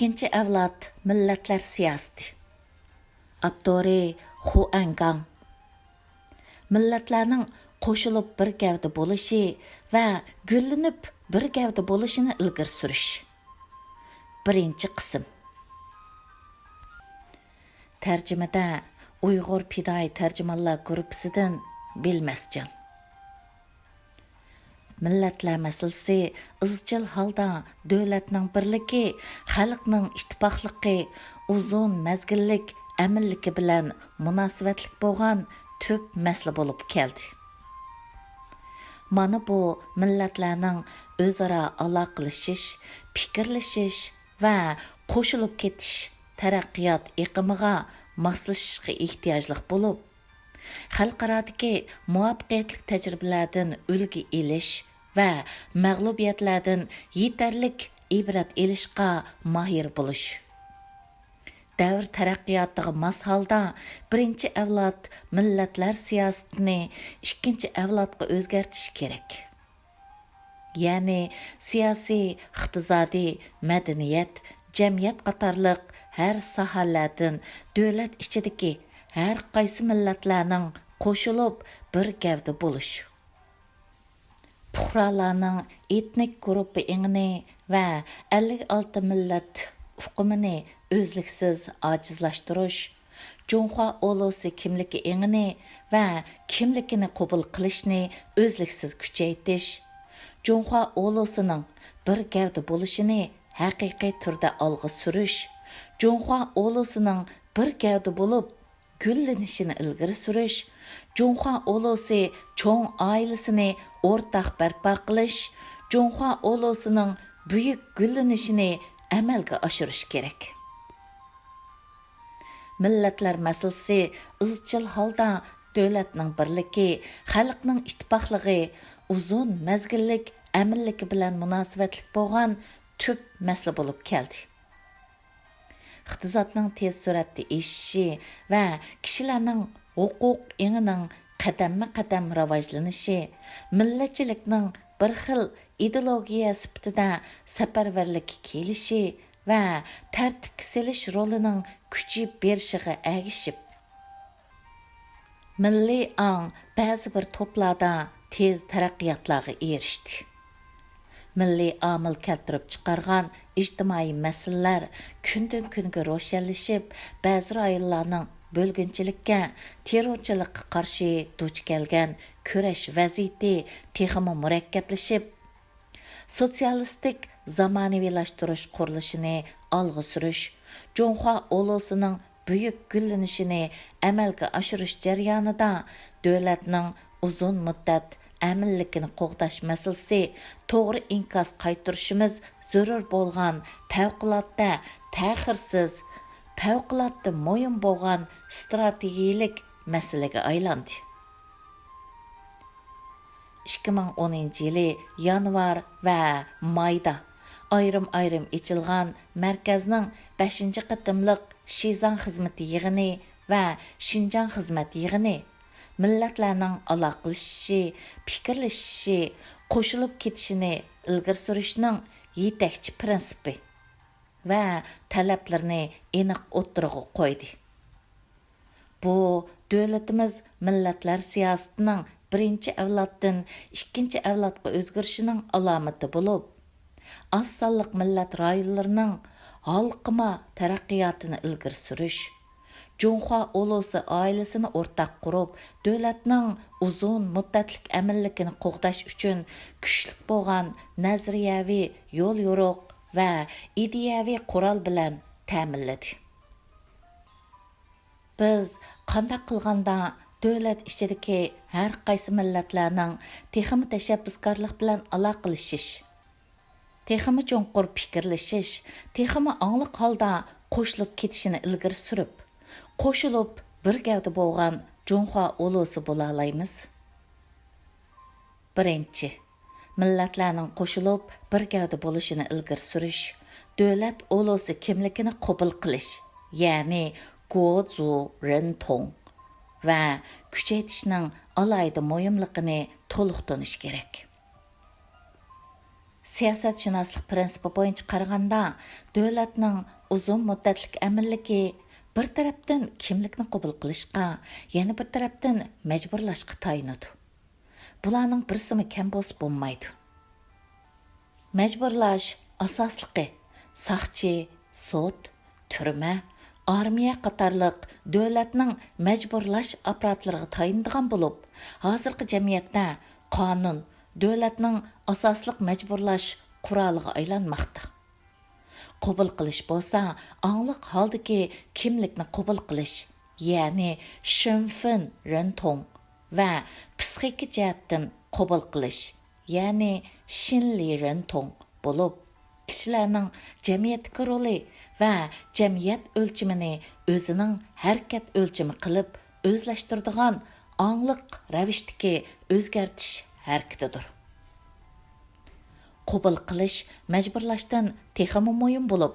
İkinci avlod millatlar siyosati. Abdori Huangang. Millatlarning qo'shilib bir gavda bo'lishi va gullanib bir gavda bo'lishini ilgari surish. Birinchi qism. Tarjimada Uyg'ur Pidoi tarjimonlar guruhidan Bilmasjon. Millatlar masalasi izchil holda davlatning birligi, xalqning ittifoqligi, uzun mazgillik amilligi bilan munosabatlik bo'lgan tüp masala bo'lib keldi. Mana bu millatlarning o'zaro aloqalashish, fikrlashish va qo'shilib ketish taraqqiyot iqimiga moslashishga ehtiyojli bo'lib, xalqarodagi muvaffaqiyatli tajribalardan ulgu elish va mag'lubiyatlardan yetarlik ibrat elishga mahir bo'lish. Davr taraqqiyotiga mos holda birinchi avlod millatlar siyosatini ikkinchi avlodga o'zgartish kerak. Ya'ni siyosiy, iqtisodiy, madaniyat, jamiyat qatorliq har sohalardan davlat ichidagi har qaysi millatlarning qo'shilib bir gavda bo'lish. Puhralarning etnik guruhi ingini va 56 millat uqumini o'zliksiz ojizlashtirish, Junxo ulusi kimligi ingini va kimligini qabul qilishni o'zliksiz kuchaytirish, Junxo ulusining bir gavda bo'lishini haqiqiy turda olg'a surish, Junxo ulusining bir gavda bo'lib gullanishini ilgari surish, Junxo ulusi cho'ng oilasini o'rtaq barpo qilish, Junxo ulusining buyuk gullanishini amalga oshirish kerak. Millatlar masalasi izchil holda davlatning birligi, xalqning ittifoqligi, uzun mazgillik amilligi bilan munosabatlik bo'lgan tüp masala bo'lib keldi. Iqtisodning tez suratda eshishi va kishilarning huquq engining qadamma-qadam rivojlanishi, millatchilikning bir xil ideologiya sifatida safarbarlikka kelishi va tartibga solish rolining kuchayib berishiga ergishib, milliy ong ba'zi bir to'plarda tez taraqqiyotlarga erishdi. Milliy omil keltirib chiqargan ijtimoiy masalalar kundan kunga ro'shanlashib, ba'zi rayonlarning bo'lginchilikka, terrorchilikqa qarshi duch kelgan kurash vaziyati texmi murakkablashib, sotsialistik zamonaviylashtirish qurilishini olg'a surish, Junxo ulusining buyuk gullanishini amalga oshirish jarayonida davlatning uzun muddat amilligini qo'g'dash masalasi to'g'ri inkos qaytirishimiz zarur bo'lgan favqulodda ta'xirsiz, favqulodda mo'yin bo'lgan strategiyalik masalaga aylandi. 2010 yili yanvar va mayda ayrim ichilgan markazning 5 qatimliq Shizang xizmati yig'ini va Shinjang xizmat yig'ini millatlarning aloqalashishi, fikrlashishi, qo'shilib ketishini ilgari surishning yetakchi prinsipi va talablarini aniq o'ttirg'a qo'ydi. Bu davlatimiz millatlar siyosatining birinchi avloddan ikkinchi avlodga o'zgarishining alomati bo'lib, oz sonliq millat rayonlarining halqima taraqqiyotini ilgari surish, Junxo ulusi oilasini o'rtaq qurib, davlatning uzun muddatlik amilligini qo'g'dash uchun kuchli bo'lgan nazariyaviy yo'l yo'riq va ideyaviy qurol bilan ta'minladi. Biz qanday qilganda davlat ichidagi har qaysi millatlarning texmi tashabbuskorlik bilan aloqalashish, texmi cho'nqur fikrlashish, texmi angliq holda qo'shilib ketishini ilgari surib, qo'shilib bir gavda bo'lgan Junxo ulusi bo'la olamiz. Birinchi, millatlarning qo'shilib bir gavda bo'lishini ilgari surish, davlat ulusi kimligini qabul qilish, ya'ni Guozu Rentong va kuchaytirishning alayda muhimligini to'liq tonish kerak. Siyosatşünaslıq prinsipi boyunca qaraganda, dövlətning uzun müddətlik əmirligi bir tərəfdən kimlikni qəbul qilishqa, yana bir tərəfdən məcburlashqa tayinadi. Bularning birisimi kam bo'lsa bo'lmaydi. Məcburlash asosliqi saqchi, sud, turma, armiya qatorliq dövlətning məcburlash apparatlarına tayindigan bo'lib, hozirgi jamiyatda qonun dövlətning asosliq məcburlash quroliga aylanmoqda. Qəbul qilish bo'lsa, angliq holdagi kimlikni qəbul qilish, ya'ni shunfin rentong va psixik jihatdan qəbul qilish, ya'ni shinli rentong bo'lib, kishilarning jamiyatdagi roli va jamiyat o'lchimini o'zining harakat o'lchimi qilib o'zlashtiradigan angliq ravishdagi o'zgartish harakatidir. Qəbul qilish məcburlashdan texmi muhim bo'lib,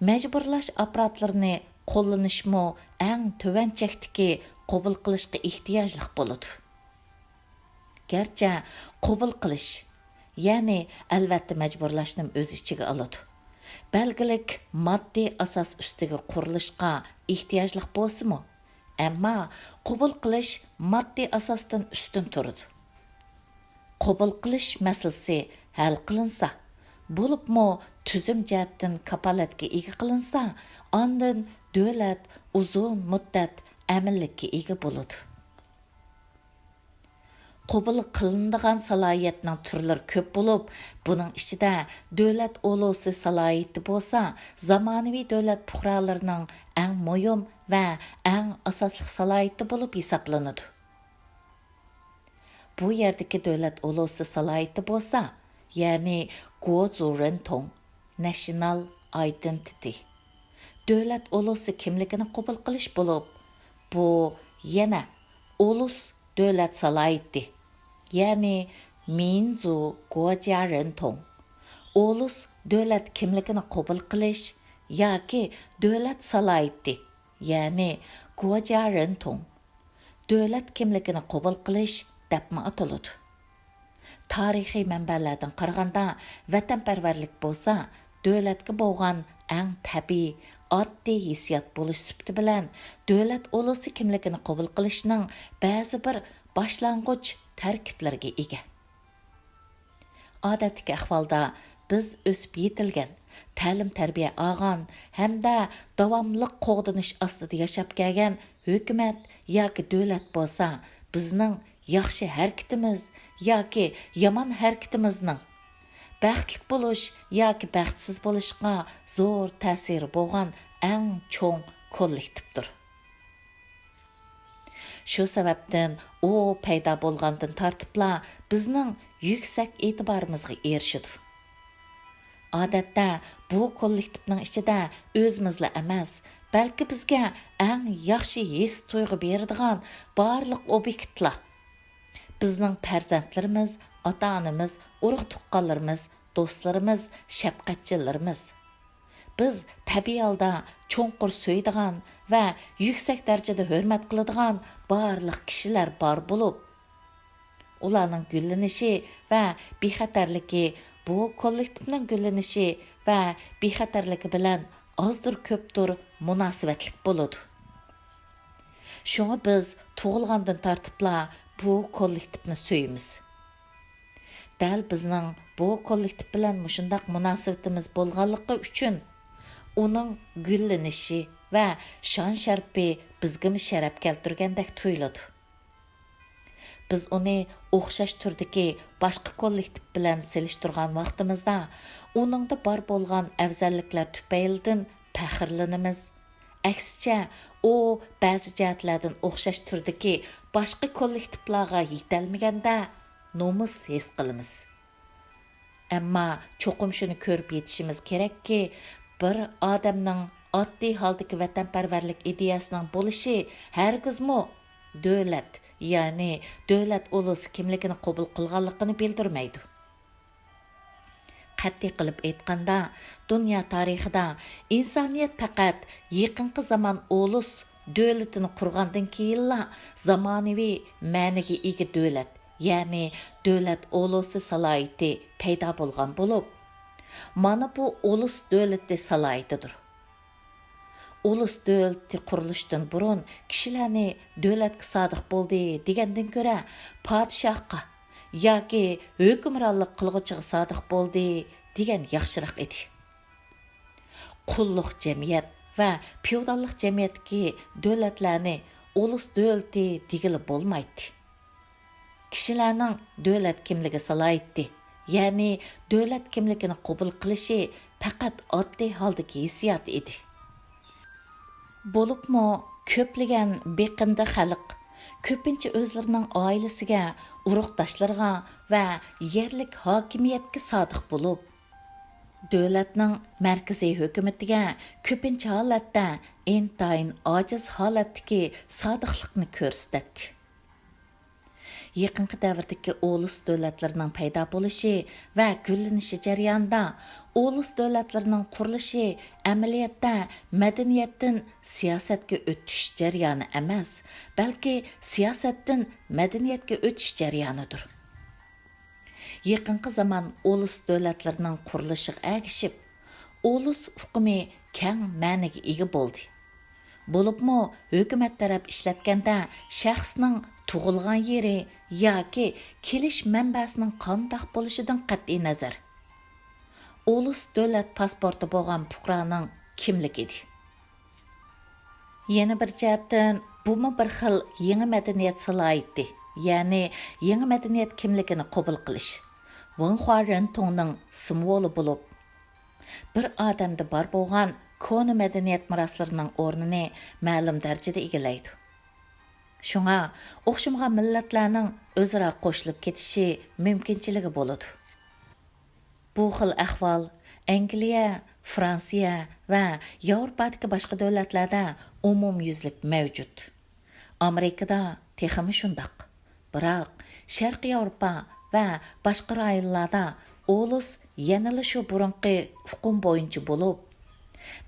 məcburlash apparatlarini qo'llanishmi eng tuvan chekdagi qəbul qilishga ehtiyojli bo'ladi. Garchi qəbul qilish, ya'ni albatta məcburlashni o'z ichiga oladi. Belgilik moddiy asos ustiga qurilishga ehtiyojli bo'lsa-mu, ammo qəbul qilish moddiy asosdan ustun turadi. Qəbul qilish masalasi hal qilinsa, bo'libmi tuzum jihatdan kapolatga ega qilinsa, ondan davlat uzun muddat aminlikka ega bo'ladi. Qəbul qilinadigan salohiyatning turlari ko'p bo'lib, buning ichida davlat ulusi salohiyati bo'lsa, zamonaviy davlat fuqarolarining eng muhim va eng asosli salohiyati bo'lib hisoblanadi. Bu yerdagi davlat ulusi salohiyati bo'lsa, ya'ni Guozu Rentong, National Identity. Davlat ulusi kimligini qəbul qilish bo'lib, bu yana ulus davlat salohiyati, ya'ni Minzu Guojia Rentong. Ulus davlat kimligini qəbul qilish yoki davlat salohiyati, ya'ni Guojia Rentong. Davlat kimligini qəbul qilish debmi ataladi. Tarixiy manbalardan qaraganda, vatanparvarlik bo'lsa, davlatga bo'lgan eng tabiiy, oddiy hissiyot bo'lish sifati bilan davlat ulusi kimligini qabul qilishning ba'zi bir boshlang'ich tarkiblarga ega. Odatdagi ahvolda biz o'sib yetilgan, ta'lim-tarbiya olgan hamda davomli qo'g'dinish ostida yashab kelgan hukumat yoki davlat bo'lsa, bizning yaxshi harakatimiz yoki yomon harakatimizning baxtli bo'lish yoki baxtsiz bo'lishga zo'r ta'siri bo'lgan eng cho'ng kollektivdir. Shu sababdan u paydo bo'lgandan tortibla bizning yuksak e'tiborimizga erishdi. Odatda bu kollektivning ichida o'zimizla emas, balki bizga eng yaxshi his tuyg'u beradigan barliq obyektlar, bizning farzandlarimiz, ota-onamiz, urug'-tuqqanlarimiz, do'stlarimiz, shafqatchilarimiz. Biz tabiiy holda cho'nqur so'ydigan va yuksak darajada hurmat qiladigan barliq kishilar bor bo'lib, ularning gullanishi va bexatarligi bu kollektivning gullanishi va bexatarligi bilan ozdir ko'pdir munosabatlik bo'ladi. Shunga biz tug'ilgandan tortibla bu kollektivni so'yimiz. Dal bizning bu kollektiv bilan mushundaq munosabatimiz bo'lganligi uchun uning gullanishi va shon-sharfi bizga sharaf keltirgandek tuyuladi. Biz uni o'xshash turdagi boshqa kollektiv bilan selishtirgan vaqtimizda uningda bor bo'lgan afzalliklar tufaylidan faxrlanamiz. Aksicha, u ba'zi jihatlardan o'xshash turdagi boshqa kollektivlarga yetolmaganda nomus his qilamiz. Ammo cho'qim shuni ko'rib yetishimiz kerakki, bir odamning oddiy holdagi vatanparvarlik ideyasining bo'lishi hargizmi davlat, ya'ni davlat ulusi kimligini qabul qilganligini bildirmaydi. Qat'iy qilib aytganda, dunyo tarixida insoniyat faqat yaqinqi zamon ulus davlatini qurgandan keyinla zamonaviy ma'niga ega davlat, ya'ni davlat ulusi salohiyati paydo bo'lgan bo'lib, mana bu ulus davlati salohiyatidir. Ulus davlati qurilishdan burun kishilarni davlatga sodiq bo'ldi degandan ko'ra podshohga yoki hukmronlik qilg'uchiga sodiq bo'ldi degan yaxshiroq edi. Qulluq jamiyat va feodallik jamiyatki davlatlarni ulus davlati degili bo'lmaydi. Kishilarning davlat kimligi salohiyati, ya'ni davlat kimligini qabul qilishi faqat oddiy holdagi hissiyot edi. Bo'libmi ko'plagan beqindi xalq ko'pincha o'zlarining oilasiga, urug'doshlariga va yerlik hokimiyatga sodiq bo'lib, davlatning markaziy hukumatiga ko'pincha holatda intayin ojiz holatdagi sodiqlikni ko'rsatdi. Yaqinqi davrdagi ulus davlatlarining paydo bo'lishi va gullanishi jarayonida ulus davlatlarining qurilishi amaliyotda madaniyatdan siyosatga o'tish jarayoni emas, balki siyosatdan madaniyatga o'tish jarayonidir. Yaqinqi zaman ulus davlatlarining qurilishiga ergishib, ulus uqumi keng ma'noga ega bo'ldi. Bo'libmi hukumat taraf ishlatganda shaxsning tug'ilgan yeri yoki kelish manbasining qandoq bo'lishidan qat'iy nazar ulus davlat pasporti bo'lgan fuqaroning kimligi edi. Yana bir jihatdan bumi bir xil yangi madaniyat salohiyati, ya'ni yangi madaniyat kimligini qabul qilish Wenhua Rentongning simvoli bo'lib, bir odamda bor bo'lgan kona madaniyat meroslarining o'rnini ma'lum darajada egallaydi. Shunga o'xshamagan millatlarning o'zaro qo'shilib ketishi mumkinchiligi bo'ladi. Bu xil ahvol Angliya, Fransiya va Yevropadagi boshqa davlatlarda umumyuzlik mavjud. Amerikada texmi shundoq. Biroq Sharqiy Yevropa va boshqa rayonlarda ulus yanada shu burunqi hukm bo'yicha bo'lib,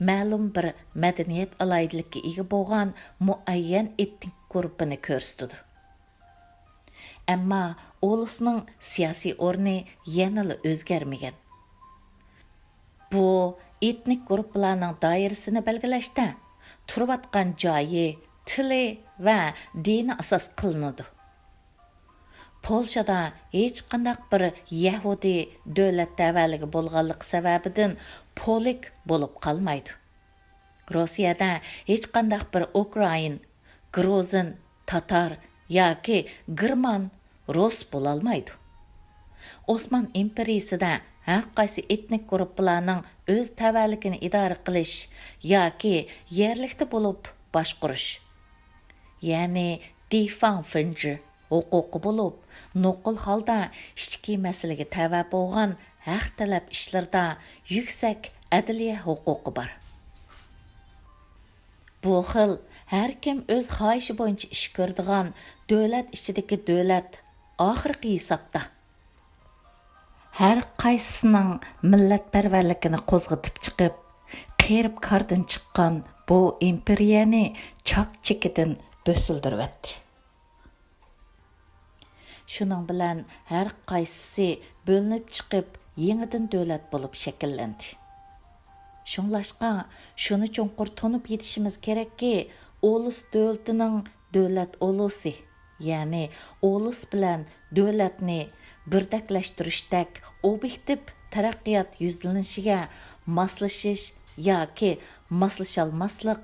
ma'lum bir madaniyat alaydilikka ega bo'lgan muayyan etnik guruhini ko'rsatadi. Ammo ulusning siyosiy o'rni yanada o'zgarmagan. Bu etnik guruhlarning doirasini belgilashda turayotgan joyi, tili va dini asos qilinadi. Polshada hech qanday bir Yahudi davlat tavalligi bo'lganligi sababidan polik bo'lib qolmaydi. Rossiyada hech qanday bir Ukrain, Gruzin, Tatar yoki German Rus bo'lolmaydi. Osman imperiyasida har qaysi etnik guruhlarning o'z tavalligini idora qilish yoki yerlikda bo'lib boshqarish, ya'ni Difang-Fenji huquqi bo'lib, nuqul holda ichki masalaga tava bo'lgan haq talab ishlarda yuksak adliya huquqi bor. Bu xil har kim o'z xohishi bo'yicha ish ko'radigan davlat ichidagi davlat oxirgi hisobda har qaysisining millatparvarligini qo'zg'atib chiqib, qerib qardan chiqqan bu imperiyani chok chekidan bo'sildiribdi. Shuning bilan har qaysisi bo'linib chiqib, yangidan davlat bo'lib shakllandi. Shunglashqa, shuni cho'nqur tunib yetishimiz kerakki, ulus davlatining davlat ulusi, ya'ni ulus bilan davlatni birdaklashtirish obyektiv taraqqiyot yuzlanishiga moslashish yoki moslasholmaslik,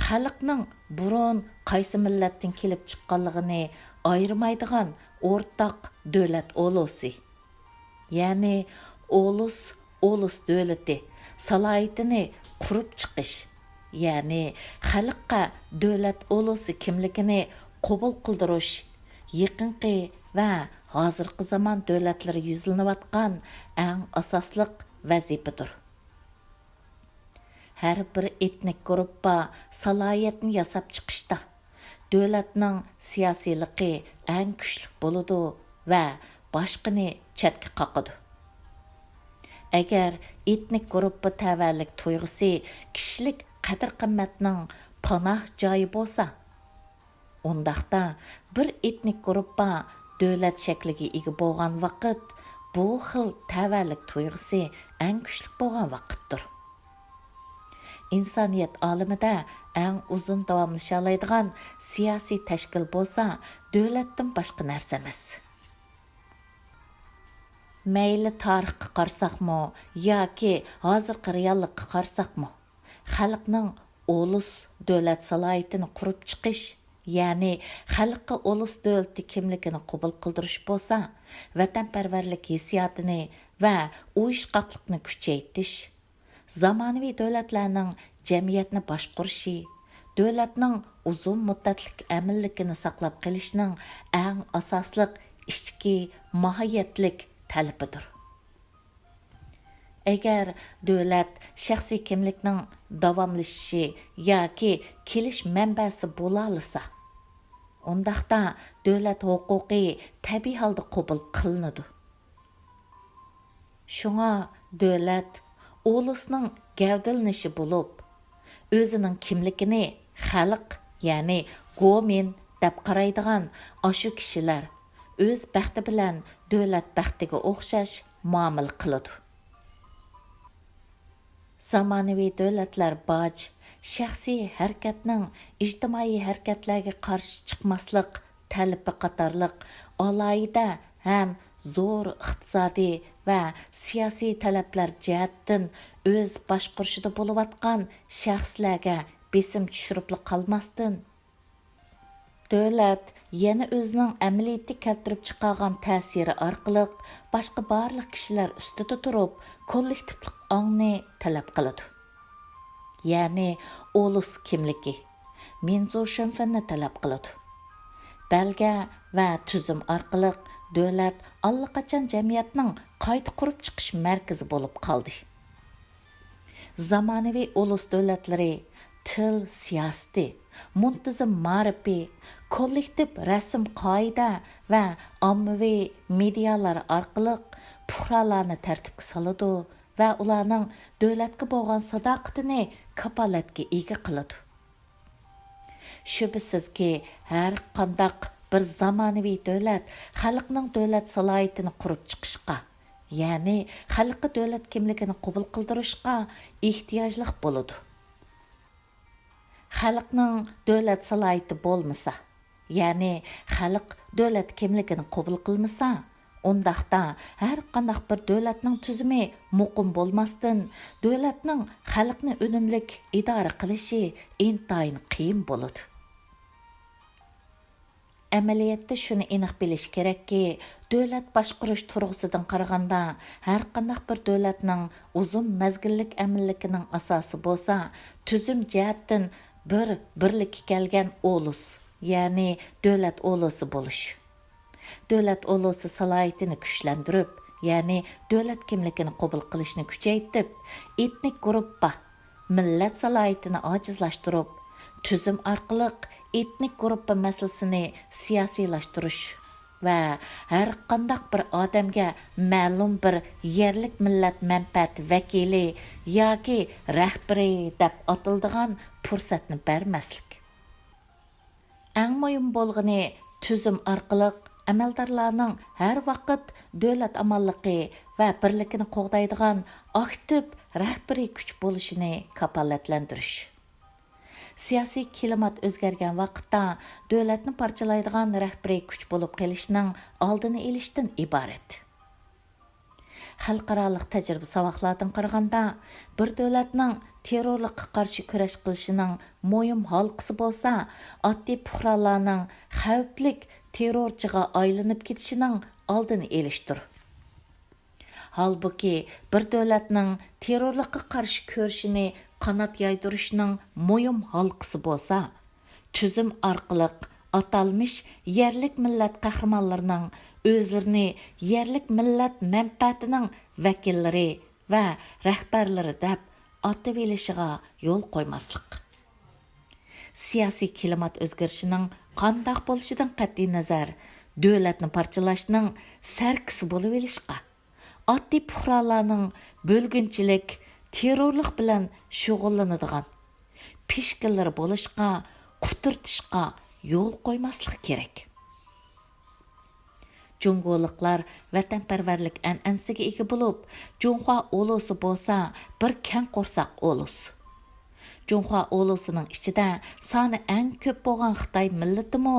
xalqning burun qaysi millatdan kelib chiqqanligini ayirmaydigan o'rtaq davlat ulusi, ya'ni ulus davlati salohiyatini qurib chiqish, ya'ni xalqqa davlat ulusi kimligini qabul qildirish yaqinqi va hozirgi zamon davlatlari yuzlanayotgan eng asosliq vazifadir. Har bir etnik guruhga salohiyatni yasab chiqishda davlatning siyosiyligi eng kuchli bo'ladi va boshqani chetga qoqadi. Agar etnik guruhga tavallik tuyg'usi kishilik qadr-qimmatning panoh joyi bo'lsa, undaqda bir etnik guruhga dövlət şəkliga ega bo'lgan vaqt, bu xil təvəllük tuyg'usi ən güclü bo'lgan vaqtdır. İnsaniyət aləmində ən uzun davamlaşalaydigan siyasi təşkil bolsa, dövlətdən başqa narsa emas. Məyli tarixqa qarsaqmı, yoki hozirgi reallikqa qarsaqmı, xalqning ulus dövlət salohiyatini qurib chiqish, ya'ni xalqqa ulus dövləti kimligini qabul qildirish bo'lsa, vatanparvarlik hissiyotini va uyushqoqlikni kuchaytirish, zamonaviy davlatlarning jamiyatni boshqarishi, davlatning uzun muddatlik aminlikini saqlab qolishning eng asosli ichki mohiyatlik talabidir. Agar davlat shaxsiy kimlikning davomlashishi yoki kelish manbasi bo'la olsa, undaqda davlat huquqi tabiiy holda qabul qilinadi. Shunga davlat ulusning gavdalanishi bo'lib, o'zining kimligini xalq, ya'ni go'min deb qaraydigan ashu kishilar o'z baxti bilan davlat baxtiga o'xshash muomala qiladi. Zamonaviy davlatlar boj, shaxsiy harakatning ijtimoiy harakatlarga qarshi chiqmaslik talabi qatorliq alohida ham zo'r iqtisodiy va siyosiy talablar jihatdan o'z boshqarishida bo'layotgan shaxslarga besim tushirib qolmasdan, davlat yana o'zining amaliyotda keltirib chiqargan ta'siri orqali boshqa barliq kishilar ustida turib, kollektivlik ongni talab qiladi. Ya'ni ulus kimligi, menzo'shinfanni talab qiladi. Belga va tuzum orqali davlat allaqachon jamiyatning qayta qurib chiqish markazi bo'lib qoldi. Zamonaviy ulus davlatlari til siyosati, muntazam ma'rifi, kollektiv rasm qoida va ommaviy medialar orqali fuqarolarni tartibga soladi va ularning davlatga bo'lgan sadoqatini kapolatga ega qiladi. Shubhisizki, har qandaq bir zamonaviy davlat xalqning davlat salohiyatini qurib chiqishga, ya'ni xalqqa davlat kimligini qabul qildirishga ehtiyojli bo'ladi. Xalqning davlat salohiyati bo'lmasa, ya'ni xalq davlat kimligini qabul qilmasa, undaqda har qandaq bir davlatning tuzumi muqim bo'lmasdan, davlatning xalqni unumlik idora qilishi intayin qiyin bo'ladi. Amaliyotda shuni aniq bilish kerakki, davlat boshqarish turg'usidan qaraganda har qandaq bir davlatning uzun mazgillik aminligining asosi bo'lsa, tuzum jihatdan birlikka kelgan ulus, ya'ni davlat ulusi bo'lish. Davlat ulusi salohiyatini kuchlantirib, ya'ni davlat kimligini qabul qilishni kuchaytirib, etnik guruhga millat salohiyatini ojizlashtirib, tuzum orqali etnik guruh masalasini siyosiylashtirish va har qandaq bir odamga ma'lum bir yerlik millat manfaat vakili yoki rahbari deb atiladigan fursatni bermaslik. Eng muhim bo'lgani tuzum orqali amaldorlarning har vaqt davlat amonligi va birligini qo'g'daydigan aktiv rahbariy kuch bo'lishini kafolatlantirish. Siyosiy klimat o'zgargan vaqtda davlatni parchalaydigan rahbariy kuch bo'lib qolishning oldini olishdan iborat. Xalqarалық tajriba saboqlardan qaraganda, bir davlatning terrorlikqa qarshi kurash qilishining muhim halqasi bo'lsa, oddiy fuqarolarning xavflik terrorchiga aylanib ketishining oldini olishdir. Halbuki bir davlatning terrorlikqa qarshi kurashini qanot yaydirishning muhim halqasi bo'lsa, tuzum orqali atalmış yerlik millat qahramonlarining o'zlarini yerlik millat manfaatining vakillari va rahbarlari deb atib elishiga yo'l qo'ymaslik. Siyosiy klimat o'zgarishining qanday bo'lishidan qat'iy nazar, davlatni parchalashning sarkisi bo'lib elishga, oddiy fuqarolarning bo'lgunchilik, terrorlik bilan shug'ullanadigan pishkillar bo'lishga, quturtishga yo'l qo'ymaslik kerak. Cungoliklar vatanparvarlik an'anasiga ega bo'lib, Junxua ulusi bo'lsa bir kang qo'rsoq ulus. Junxua ulusining ichida soni eng ko'p bo'lgan Xitoy millatimi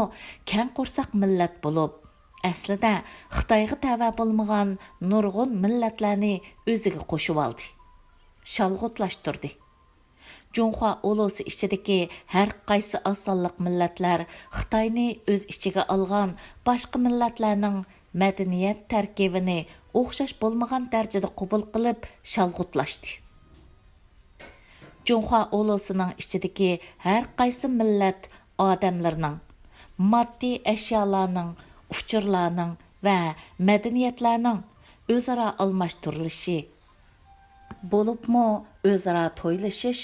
kang qo'rsoq millat bo'lib, aslida Xitoyga tava bo'lmagan nurg'un millatlarni o'ziga qo'shib oldi. Shalg'utlashtirdi. Junxua ulusi ichidagi har qaysi osonliq millatlar Xitoyni o'z ichiga olgan boshqa millatlarning madaniyat tarkibini o'xshash bo'lmagan darajada qabul qilib shalg'utlashdi. Junxua ulusining ichidagi har qaysi millat odamlarning, moddiy ashyolarning, uchurlarning va madaniyatlarning o'zaro almashtirilishi bo'libmi o'zaro to'ylashish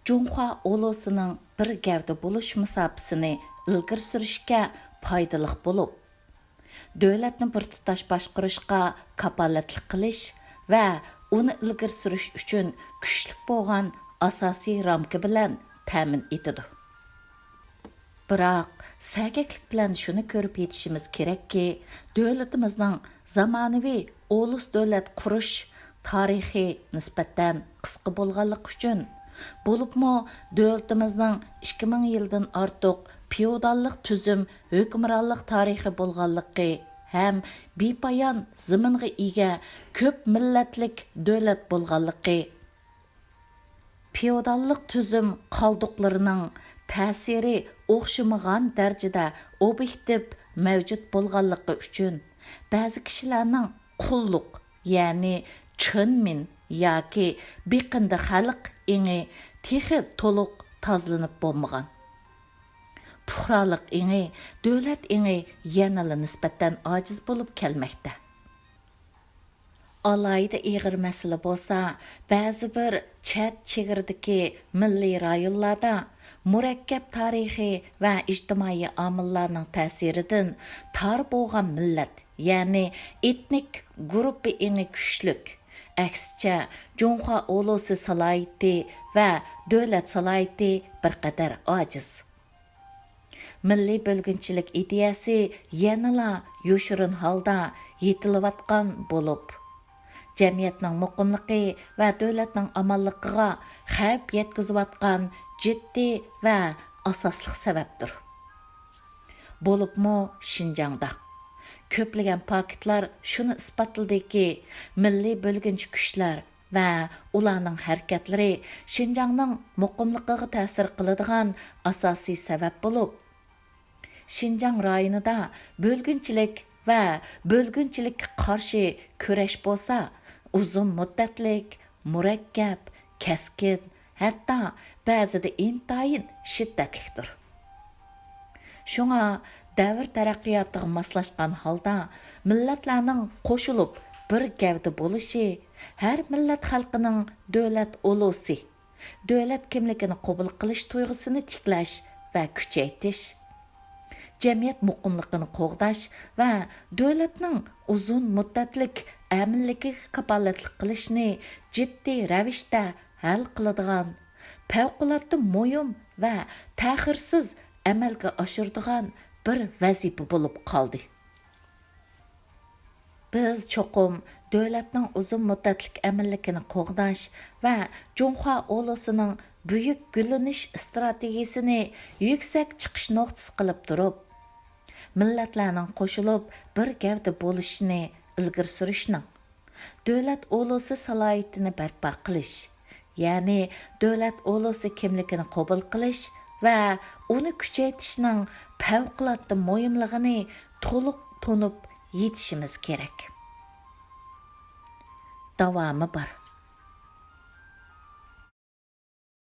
Junxua ulusining bir gavda bo'lish musofasini ilgari surishga foydali bo'lib, davlatni bir tutash boshqarishga kapolatlik qilish va uni ilgari surish uchun kuchli bo'lgan asosiy ramka bilan ta'min etadi. Biroq sagaklik bilan shuni ko'rib yetishimiz kerakki, davlatimizning zamonaviy ulus davlat qurish tarixi nisbatan qisqa bo'lganligi uchun bo'libmi davlatimizning 2000 yildan ortiq feodallik tuzum hukmronlik tarixi bo'lganligi ham bepoyon zaminga ega ko'p millatlik davlat bo'lganligi feodallik tuzum qoldiqlarining ta'siri o'xshamagan darajada obyektiv mavjud bo'lganligi uchun ba'zi kishilarning qulluq, ya'ni chinmin yoki biqindi xalq ingi texi to'liq tozlanib bo'lmagan. Puhralik ingi, davlat ingi yanala nisbatan ojiz bo'lib kelmoqda. Alayda ig'ir masala bo'lsa, ba'zi bir chat chegirdagi milliy rayonlarda murakkab tarixiy va ijtimoiy omillarning ta'siridan tor bo'lgan millat, ya'ni etnik guruhi ingi kuchlik. Aksicha, Junxua ulusi salohiyati va davlat salohiyati bir qadar ojiz. Milliy bo'lginchilik ideyasi yanala yoshirin holda yetilayotgan bo'lib, jamiyatning muqimligi va davlatning amonligiga xavf yetkazayotgan jiddiy va asosli sababdir. Bo'libmi Şinjangda ko'plagan faktlar shuni isbotladiki, milliy bo'lginchi kuchlar va ularning harakatlari Şinjangning muqimligiga ta'sir qiladigan asosiy sabab bo'lib, Şinjang rayonida bo'lginchilik va bo'lginchilikka qarshi kurash bo'lsa, uzun muddatlik, murakkab, kaskin, hatto ba'zida intayin shiddatlidir. Shunga davr taraqqiyotiga moslashgan holda millatlarning qo'shilib bir gavda bo'lishi har millat xalqining davlat ulusi, davlat kimligini qabul qilish tuyg'usini tiklash va kuchaytirish, jamiyat muqimligini qo'g'dash va davlatning uzun muddatlik aminligiga kapolatlik qilishni jiddiy ravishda hal qiladigan, favqulodda muhim va ta'xirsiz amalga oshiradigan bir vazifa bo'lib qoldi. Biz cho'qim davlatning uzun muddatlik aminligini qo'g'dash va Junxua ulusining buyuk gullanish strategiyasini yuksak chiqish nuqtasi qilib turib, millatlarning qo'shilib bir gavda bo'lishini ilgari surishning, davlat ulusi salohiyatini barpo qilish, ya'ni davlat ulusi kimligini qabul qilish va uni kuchaytirishning favqulodda muhimligini to'liq tunib yetishimiz kerak. Davomi bor.